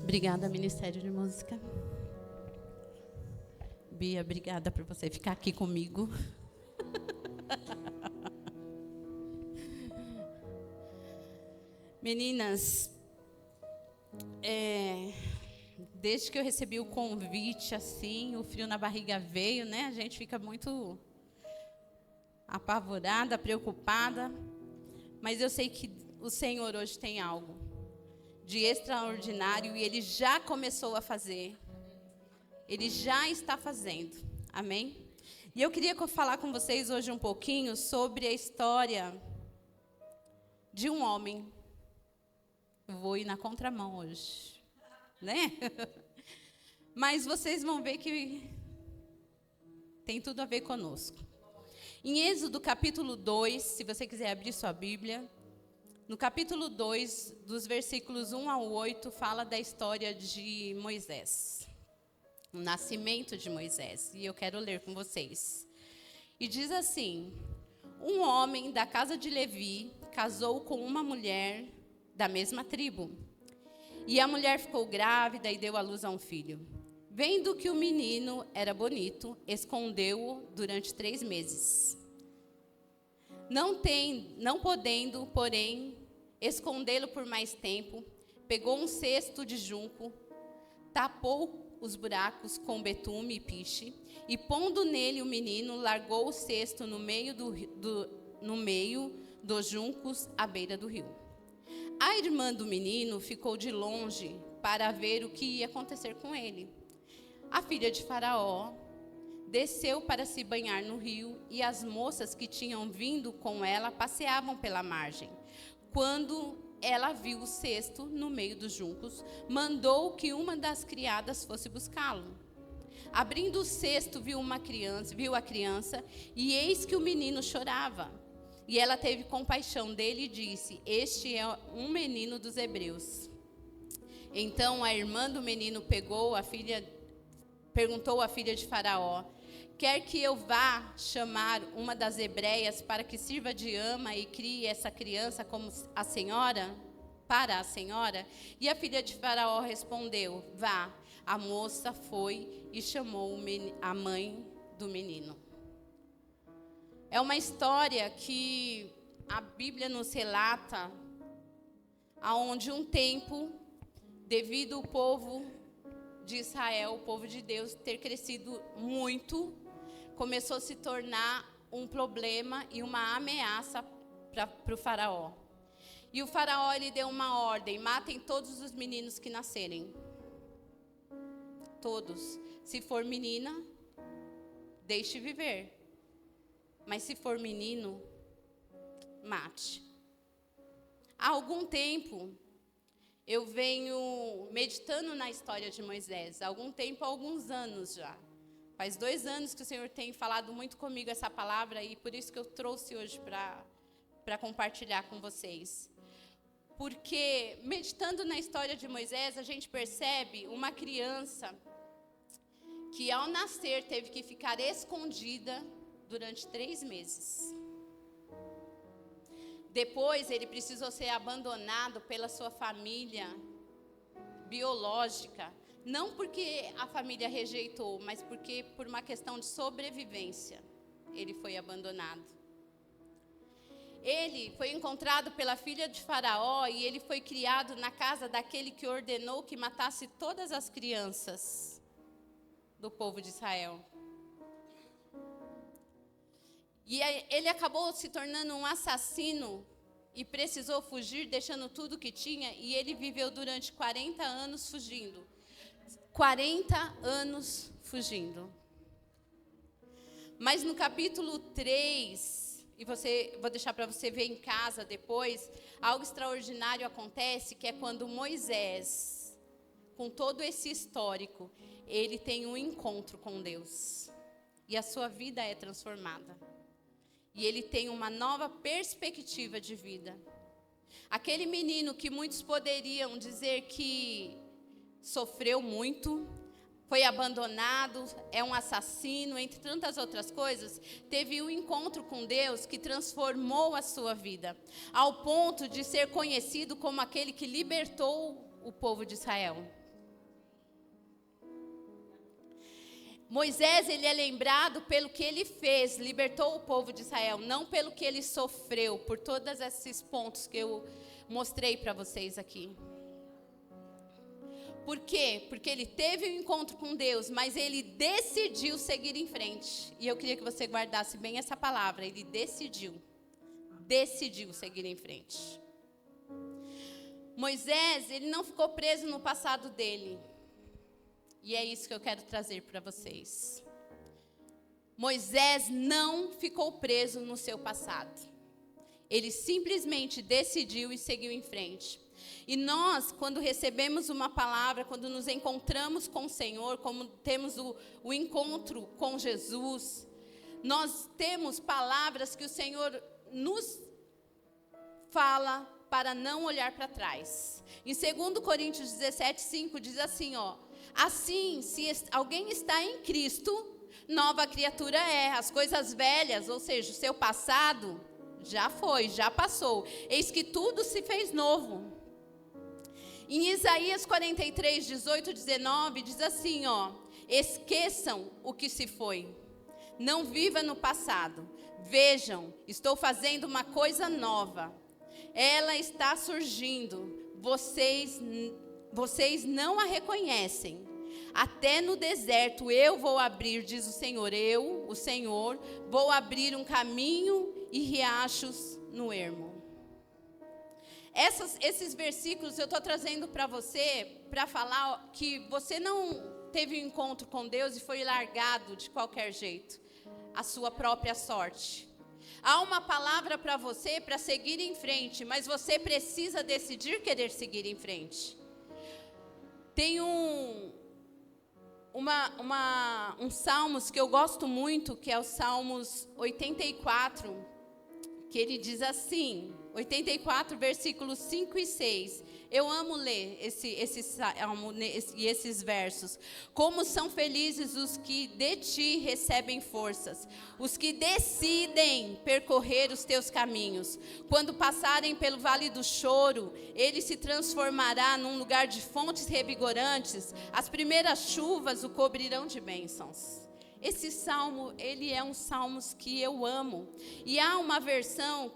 Obrigada, Ministério de Música. Bia, obrigada por você ficar aqui comigo. Meninas, desde que eu recebi o convite, assim, o frio na barriga veio, né? A gente fica muito apavorada, preocupada. Mas eu sei que o Senhor hoje tem algo de extraordinário e Ele já começou a fazer. Ele já está fazendo. Amém? E eu queria falar com vocês hoje um pouquinho sobre a história de um homem. Vou ir na contramão hoje, né? Mas vocês vão ver que tem tudo a ver conosco. Em Êxodo capítulo 2, se você quiser abrir sua Bíblia, no capítulo 2, dos versículos 1 ao 8, fala da história de Moisés, o nascimento de Moisés, e eu quero ler com vocês. E diz assim: um homem da casa de Levi casou com uma mulher da mesma tribo. E a mulher ficou grávida e deu à luz a um filho. Vendo que o menino era bonito, escondeu-o durante 3 meses. Não podendo, porém, escondê-lo por mais tempo, pegou um cesto de junco, tapou os buracos com betume e piche, e pondo nele o menino, largou o cesto no meio dos juncos à beira do rio. A irmã do menino ficou de longe para ver o que ia acontecer com ele. A filha de Faraó desceu para se banhar no rio, e as moças que tinham vindo com ela passeavam pela margem. Quando ela viu o cesto no meio dos juncos, mandou que uma das criadas fosse buscá-lo. Abrindo o cesto, viu a criança, e eis que o menino chorava. E ela teve compaixão dele e disse: este é um menino dos hebreus. Então a irmã do menino perguntou à filha de Faraó: quer que eu vá chamar uma das hebreias para que sirva de ama e crie essa criança como para a senhora? E a filha de Faraó respondeu: vá. A moça foi e chamou a mãe do menino. É uma história que a Bíblia nos relata, aonde um tempo, devido ao povo de Israel, o povo de Deus, ter crescido muito, começou a se tornar um problema e uma ameaça para o faraó. E o faraó, ele deu uma ordem: matem todos os meninos que nascerem. Todos. Se for menina, deixe viver. Mas se for menino, mate. Há algum tempo, eu venho meditando na história de Moisés. Há alguns anos já. Faz 2 anos que o Senhor tem falado muito comigo essa palavra, e por isso que eu trouxe hoje para compartilhar com vocês. Porque, meditando na história de Moisés, a gente percebe uma criança que, ao nascer, teve que ficar escondida durante 3 meses. Depois, ele precisou ser abandonado pela sua família biológica. Não porque a família rejeitou, mas porque, por uma questão de sobrevivência, ele foi abandonado. Ele foi encontrado pela filha de Faraó e ele foi criado na casa daquele que ordenou que matasse todas as crianças do povo de Israel. E ele acabou se tornando um assassino e precisou fugir, deixando tudo o que tinha, e ele viveu durante 40 anos fugindo. 40 anos fugindo. Mas no capítulo 3, vou deixar para você ver em casa depois, algo extraordinário acontece, que é quando Moisés, com todo esse histórico, ele tem um encontro com Deus. E a sua vida é transformada. E ele tem uma nova perspectiva de vida. Aquele menino que muitos poderiam dizer que sofreu muito, foi abandonado, é um assassino, entre tantas outras coisas, teve um encontro com Deus que transformou a sua vida, ao ponto de ser conhecido como aquele que libertou o povo de Israel. Moisés, ele é lembrado pelo que ele fez, libertou o povo de Israel, não pelo que ele sofreu, por todos esses pontos que eu mostrei para vocês aqui. Por quê? Porque ele teve um encontro com Deus, mas ele decidiu seguir em frente. E eu queria que você guardasse bem essa palavra, ele decidiu seguir em frente. Moisés, ele não ficou preso no passado dele. E é isso que eu quero trazer para vocês. Moisés não ficou preso no seu passado. Ele simplesmente decidiu e seguiu em frente. E nós, quando recebemos uma palavra, quando nos encontramos com o Senhor, como temos o encontro com Jesus, nós temos palavras que o Senhor nos fala para não olhar para trás. Em 2 Coríntios 17:5 diz assim, assim, se alguém está em Cristo, nova criatura é. As coisas velhas, ou seja, o seu passado, já foi, já passou. Eis que tudo se fez novo. Em Isaías 43:18-19, diz assim, esqueçam o que se foi. Não viva no passado. Vejam, estou fazendo uma coisa nova. Ela está surgindo. Vocês não a reconhecem. Até no deserto eu vou abrir, diz o Senhor, o Senhor, vou abrir um caminho e riachos no ermo. Esses versículos eu estou trazendo para você, para falar que você não teve um encontro com Deus e foi largado de qualquer jeito, a sua própria sorte. Há uma palavra para você para seguir em frente, mas você precisa decidir querer seguir em frente. Tem um Salmos que eu gosto muito, que é o Salmos 84, que ele diz assim, 84, versículos 5 e 6. Eu amo ler esse salmo e esses versos. Como são felizes os que de ti recebem forças, os que decidem percorrer os teus caminhos. Quando passarem pelo vale do choro, ele se transformará num lugar de fontes revigorantes. As primeiras chuvas o cobrirão de bênçãos. Esse salmo, ele é um salmo que eu amo. E há uma versão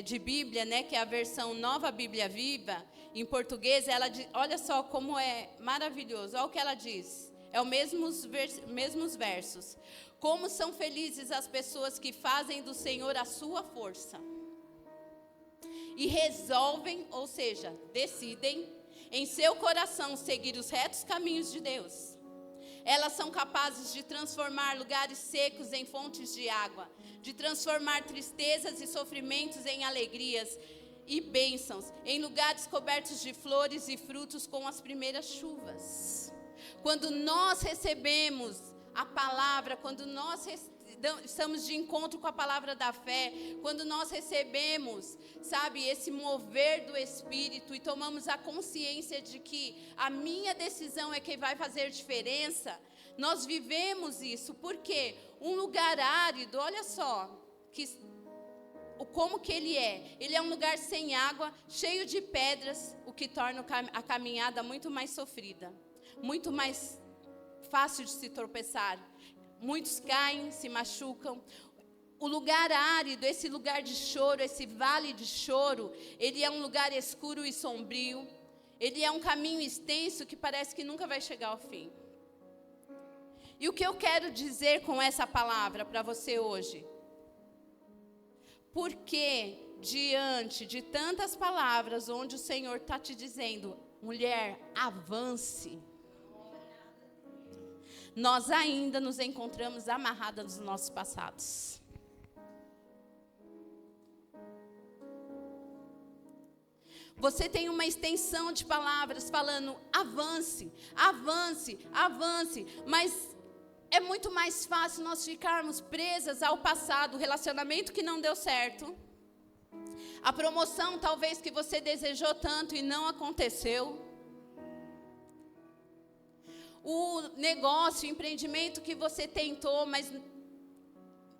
de Bíblia, que é a versão Nova Bíblia Viva, em português, olha só como é maravilhoso, olha o que ela diz, é os mesmos versos. Como são felizes as pessoas que fazem do Senhor a sua força e resolvem, ou seja, decidem em seu coração seguir os retos caminhos de Deus. Elas são capazes de transformar lugares secos em fontes de água, de transformar tristezas e sofrimentos em alegrias e bênçãos, em lugares cobertos de flores e frutos com as primeiras chuvas. Quando nós recebemos a palavra, quando nós estamos de encontro com a palavra da fé, quando nós recebemos, esse mover do Espírito e tomamos a consciência de que a minha decisão é que vai fazer diferença, nós vivemos isso. Por quê? Um lugar árido, olha só, como que ele é. Ele é um lugar sem água, cheio de pedras, o que torna a caminhada muito mais sofrida, muito mais fácil de se tropeçar. Muitos caem, se machucam. O lugar árido, esse lugar de choro, esse vale de choro, ele é um lugar escuro e sombrio. Ele é um caminho extenso que parece que nunca vai chegar ao fim. E o que eu quero dizer com essa palavra para você hoje? Porque diante de tantas palavras onde o Senhor está te dizendo, mulher, avance, nós ainda nos encontramos amarradas nos nossos passados. Você tem uma extensão de palavras falando avance, avance, avance, mas é muito mais fácil nós ficarmos presas ao passado, o relacionamento que não deu certo, a promoção talvez que você desejou tanto e não aconteceu, o negócio, o empreendimento que você tentou, mas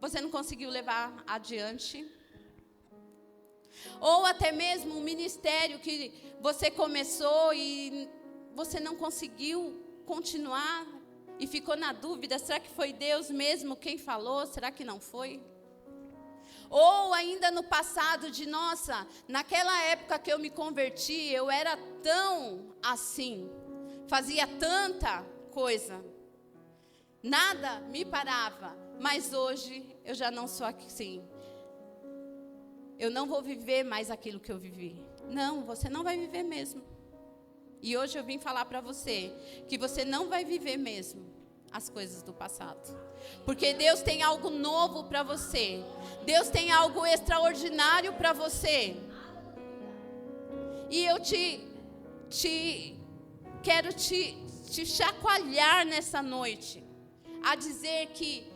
você não conseguiu levar adiante. Ou até mesmo um ministério que você começou e você não conseguiu continuar. e ficou na dúvida, será que foi Deus mesmo quem falou? Será que não foi? Ou ainda no passado de, nossa, naquela época que eu me converti, eu era tão assim, fazia tanta coisa, nada me parava, mas hoje eu já não sou assim. Eu não vou viver mais aquilo que eu vivi. Não, você não vai viver mesmo. E hoje eu vim falar para você que você não vai viver mesmo as coisas do passado. Porque Deus tem algo novo para você. Deus tem algo extraordinário para você. E eu quero te chacoalhar nessa noite. A dizer que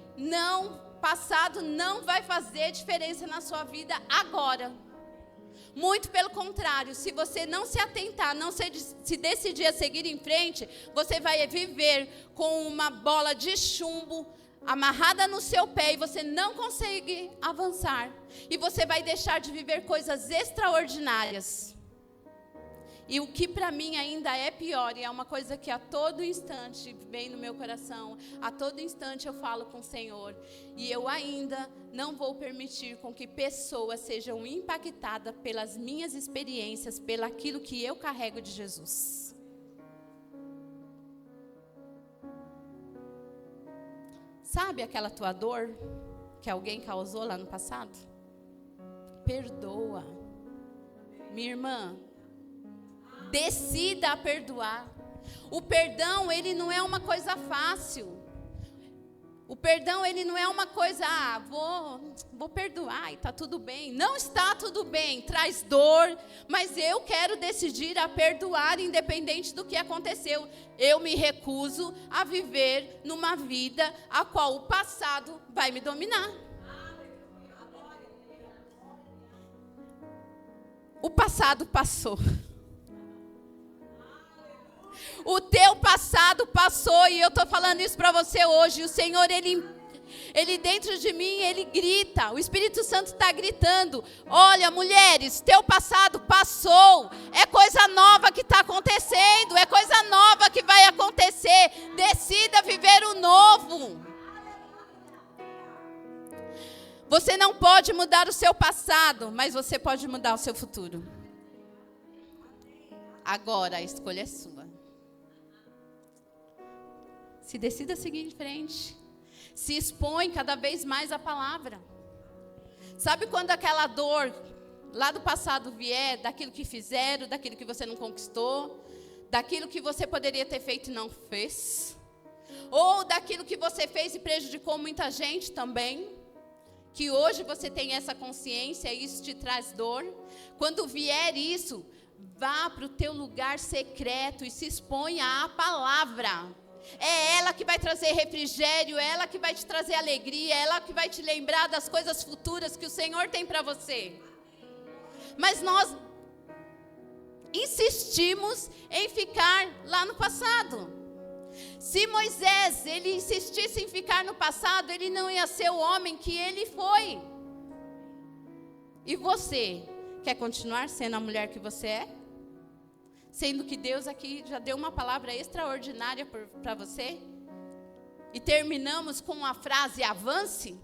passado não vai fazer diferença na sua vida agora. Muito pelo contrário, se você não se atentar, não se decidir a seguir em frente, você vai viver com uma bola de chumbo amarrada no seu pé e você não consegue avançar. E você vai deixar de viver coisas extraordinárias. E o que para mim ainda é pior, e é uma coisa que a todo instante vem no meu coração, a todo instante eu falo com o Senhor, e eu ainda não vou permitir com que pessoas sejam impactadas pelas minhas experiências, pelaquilo que eu carrego de Jesus. Sabe aquela tua dor que alguém causou lá no passado? Perdoa. Minha irmã, decida a perdoar. O perdão, ele não é uma coisa fácil. O perdão, ele não é uma coisa, vou perdoar e está tudo bem. Não está tudo bem, traz dor, mas eu quero decidir a perdoar independente do que aconteceu. Eu me recuso a viver numa vida a qual o passado vai me dominar. O passado passou. O teu passado passou e eu estou falando isso para você hoje. O Senhor, Ele dentro de mim, Ele grita. O Espírito Santo está gritando. Olha, mulheres, teu passado passou. É coisa nova que está acontecendo. É coisa nova que vai acontecer. Decida viver o novo. Você não pode mudar o seu passado, mas você pode mudar o seu futuro. Agora a escolha é sua. Se decida a seguir em frente. Se expõe cada vez mais à palavra. Sabe quando aquela dor lá do passado vier, daquilo que fizeram, daquilo que você não conquistou, daquilo que você poderia ter feito e não fez, ou daquilo que você fez e prejudicou muita gente também, que hoje você tem essa consciência e isso te traz dor. Quando vier isso, vá para o teu lugar secreto e se exponha à palavra. É ela que vai trazer refrigério, é ela que vai te trazer alegria, é ela que vai te lembrar das coisas futuras que o Senhor tem para você. Mas nós insistimos em ficar lá no passado. Se Moisés, ele insistisse em ficar no passado, ele não ia ser o homem que ele foi. E você, quer continuar sendo a mulher que você é? Sendo que Deus aqui já deu uma palavra extraordinária para você. E terminamos com a frase, avance.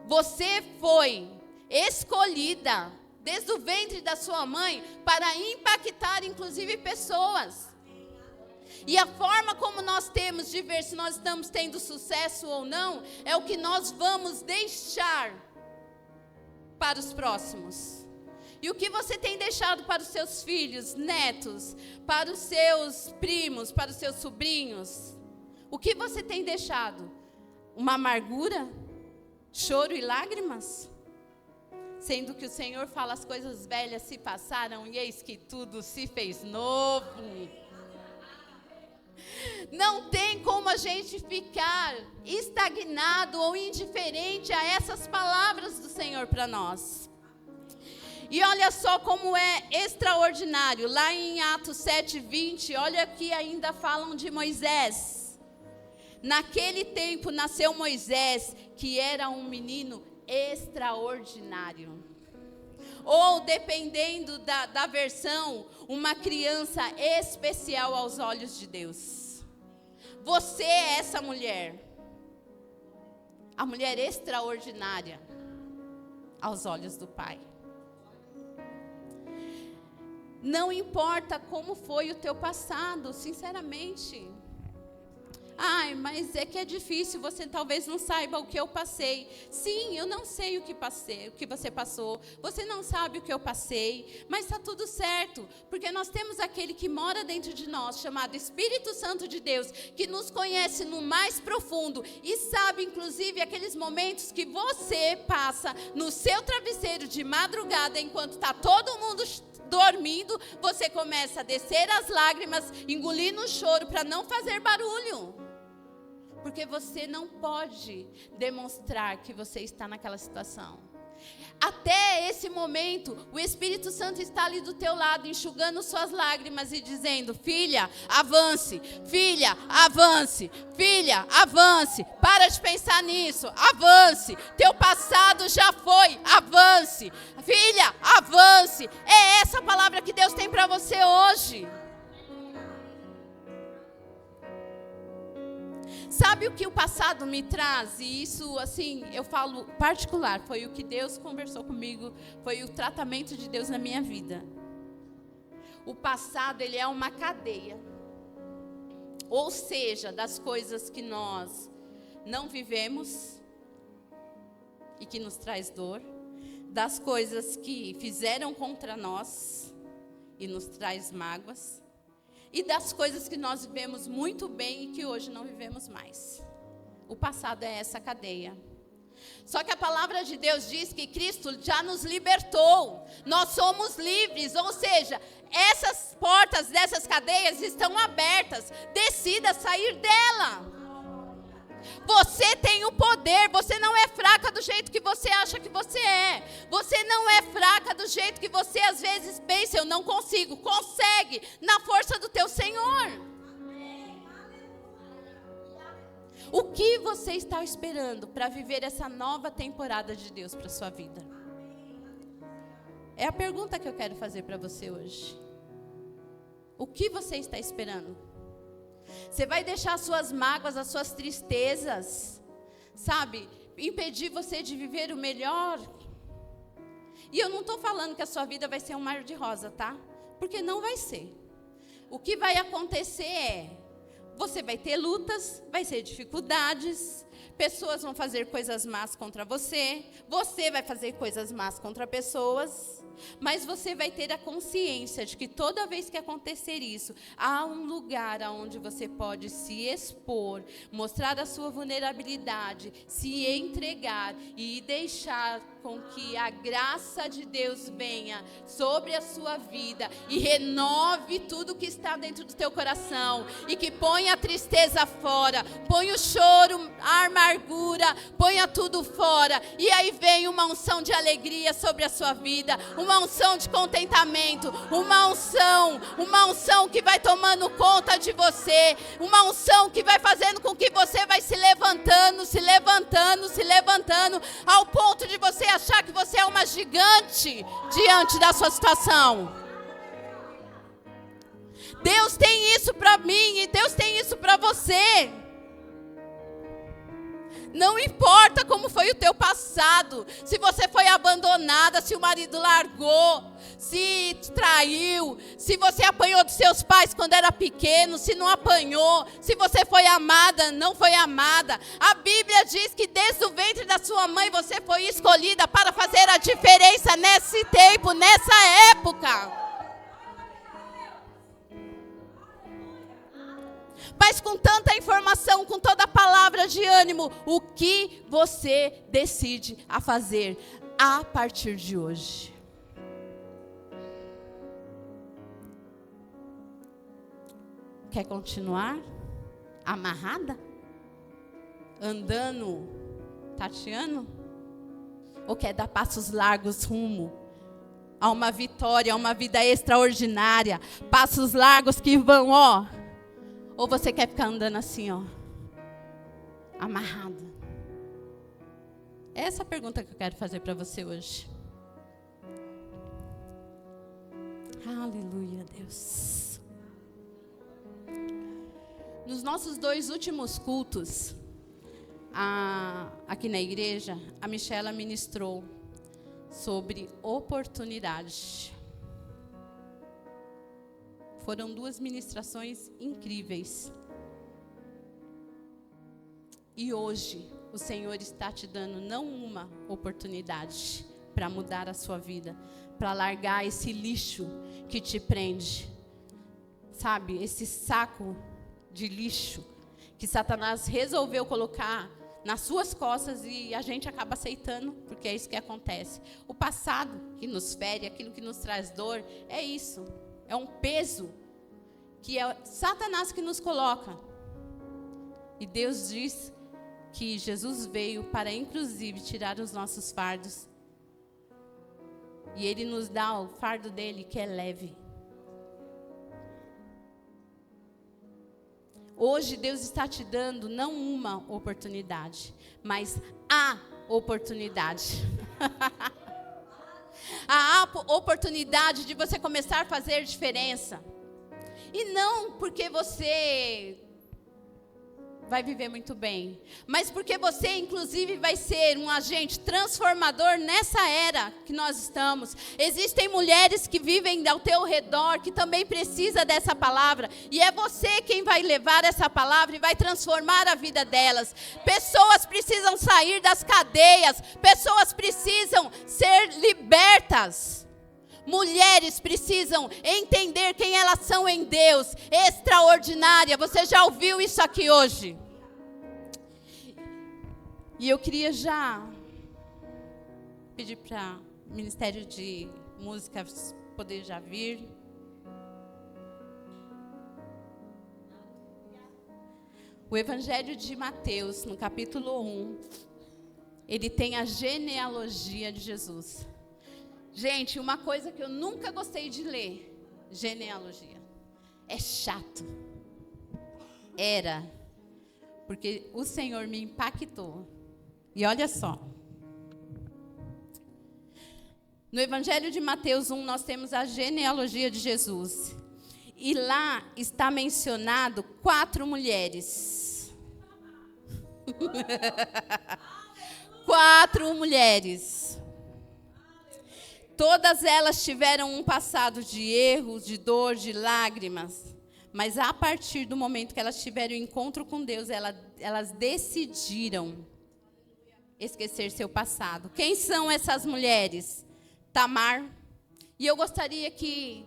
Você foi escolhida, desde o ventre da sua mãe, para impactar inclusive pessoas. E a forma como nós temos de ver se nós estamos tendo sucesso ou não, é o que nós vamos deixar para os próximos. E o que você tem deixado para os seus filhos, netos, para os seus primos, para os seus sobrinhos? O que você tem deixado? Uma amargura? Choro e lágrimas? Sendo que o Senhor fala, as coisas velhas se passaram e eis que tudo se fez novo. Não tem como a gente ficar estagnado ou indiferente a essas palavras do Senhor para nós. E olha só como é extraordinário. Lá em Atos 7:20, olha que ainda falam de Moisés. Naquele tempo nasceu Moisés, que era um menino extraordinário. ou, dependendo da versão, uma criança especial aos olhos de Deus. Você é essa mulher. A mulher extraordinária aos olhos do Pai. Não importa como foi o teu passado, sinceramente. Ai, mas é que é difícil, você talvez não saiba o que eu passei. Sim, eu não sei o que passei, o que você passou. Você não sabe o que eu passei, mas está tudo certo, porque nós temos aquele que mora dentro de nós, chamado Espírito Santo de Deus, que nos conhece no mais profundo e sabe, inclusive, aqueles momentos que você passa no seu travesseiro de madrugada, enquanto está todo mundo dormindo, você começa a descer as lágrimas, engolindo o choro para não fazer barulho. Porque você não pode demonstrar que você está naquela situação. Até esse momento, o Espírito Santo está ali do teu lado, enxugando suas lágrimas e dizendo: filha, avance, filha, avance, filha, avance, para de pensar nisso, avance, teu passado já foi, avance, filha, avance. É essa a palavra que Deus tem para você hoje. Sabe o que o passado me traz? E isso, assim, eu falo particular, foi o que Deus conversou comigo, foi o tratamento de Deus na minha vida. O passado, ele é uma cadeia. Ou seja, das coisas que nós não vivemos e que nos traz dor, das coisas que fizeram contra nós e nos traz mágoas, e das coisas que nós vivemos muito bem e que hoje não vivemos mais. O passado é essa cadeia. Só que a palavra de Deus diz que Cristo já nos libertou. Nós somos livres, ou seja, essas portas dessas cadeias estão abertas. Decida sair dela. Você tem o poder, você não é fraca do jeito que você acha que você é. Você não é fraca do jeito que você às vezes pensa, eu não consigo. Consegue, na força do teu Senhor. O que você está esperando para viver essa nova temporada de Deus para a sua vida? É a pergunta que eu quero fazer para você hoje. O que você está esperando? Você vai deixar as suas mágoas, as suas tristezas, sabe, impedir você de viver o melhor? E eu não estou falando que a sua vida vai ser um mar de rosa, tá? Porque não vai ser. O que vai acontecer é, você vai ter lutas, vai ter dificuldades, pessoas vão fazer coisas más contra você, você vai fazer coisas más contra pessoas, mas você vai ter a consciência de que toda vez que acontecer isso, há um lugar onde você pode se expor, mostrar a sua vulnerabilidade, se entregar e deixar com que a graça de Deus venha sobre a sua vida e renove tudo que está dentro do teu coração e que ponha a tristeza fora, ponha o choro, a amargura, ponha tudo fora e aí vem uma unção de alegria sobre a sua vida, uma unção de contentamento, uma unção que vai tomando conta de você, uma unção que vai fazendo com que você vai se levantando, se levantando, se levantando, ao ponto de você achar que você é uma gigante diante da sua situação. Deus tem isso para mim e Deus tem isso para você. Não importa como foi o teu passado, se você foi abandonada, se o marido largou, se traiu, se você apanhou dos seus pais quando era pequeno, se não apanhou, se você foi amada, não foi amada. A Bíblia diz que desde o ventre da sua mãe você foi escolhida para fazer a diferença nesse tempo, nessa época. Mas com tanta informação, com toda a palavra de ânimo, o que você decide a fazer a partir de hoje? Quer continuar amarrada? Andando, tateando? Ou quer dar passos largos rumo a uma vitória, a uma vida extraordinária? Passos largos que vão, ó. Ou você quer ficar andando assim, ó, amarrada? Essa é a pergunta que eu quero fazer para você hoje. Aleluia, Deus. Nos nossos 2 últimos cultos, aqui na igreja, a Michela ministrou sobre oportunidade. Foram 2 ministrações incríveis. E hoje, o Senhor está te dando não uma oportunidade para mudar a sua vida, para largar esse lixo que te prende. Sabe, esse saco de lixo que Satanás resolveu colocar nas suas costas e a gente acaba aceitando, porque é isso que acontece. O passado que nos fere, aquilo que nos traz dor, é isso. É um peso que é Satanás que nos coloca. E Deus diz que Jesus veio para, inclusive, tirar os nossos fardos. E Ele nos dá o fardo dele, que é leve. Hoje Deus está te dando não uma oportunidade, mas a oportunidade. A oportunidade de você começar a fazer diferença. E não porque você vai viver muito bem, mas porque você, inclusive, vai ser um agente transformador nessa era que nós estamos. Existem mulheres que vivem ao teu redor, que também precisam dessa palavra, e é você quem vai levar essa palavra e vai transformar a vida delas. Pessoas precisam sair das cadeias, pessoas precisam ser libertas. Mulheres precisam entender quem elas são em Deus. Extraordinária. Você já ouviu isso aqui hoje? E eu queria já pedir para o Ministério de Música poder já vir. O Evangelho de Mateus, no capítulo 1, ele tem a genealogia de Jesus. Gente, uma coisa que eu nunca gostei de ler, genealogia. É chato. Era. Porque o Senhor me impactou. E olha só. No Evangelho de Mateus 1, nós temos a genealogia de Jesus. E lá está mencionado 4 mulheres. 4 mulheres. Todas elas tiveram um passado de erros, de dor, de lágrimas. Mas a partir do momento que elas tiveram o encontro com Deus, elas decidiram esquecer seu passado. Quem são essas mulheres? Tamar. E eu gostaria que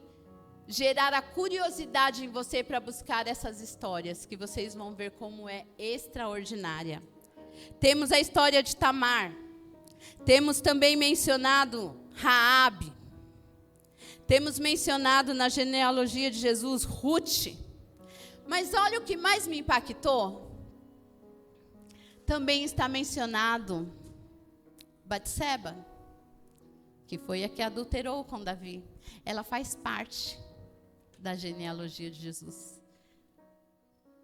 gerar a curiosidade em você para buscar essas histórias, que vocês vão ver como é extraordinária. Temos a história de Tamar. Temos também mencionado Raabe. Temos mencionado na genealogia de Jesus Ruth. Mas olha o que mais me impactou. Também está mencionado Batseba, que foi a que adulterou com Davi. Ela faz parte da genealogia de Jesus.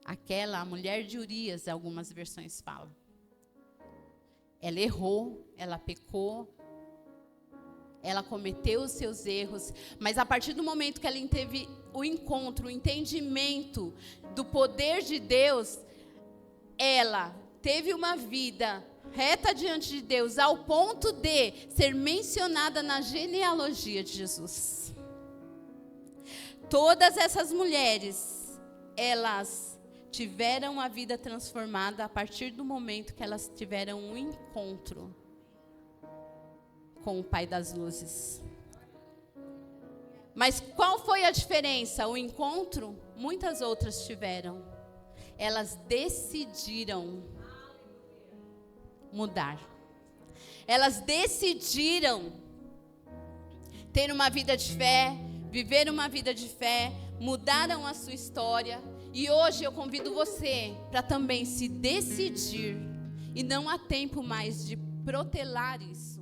A mulher de Urias, algumas versões falam. Ela errou, ela pecou, ela cometeu os seus erros, mas a partir do momento que ela teve o encontro, o entendimento do poder de Deus, ela teve uma vida reta diante de Deus, ao ponto de ser mencionada na genealogia de Jesus. Todas essas mulheres, elas tiveram a vida transformada a partir do momento que elas tiveram um encontro com o Pai das Luzes. Mas qual foi a diferença? O encontro, muitas outras tiveram. Elas decidiram mudar. Elas decidiram ter uma vida de fé, viver uma vida de fé, mudaram a sua história. E hoje eu convido você para também se decidir. E não há tempo mais de protelar isso.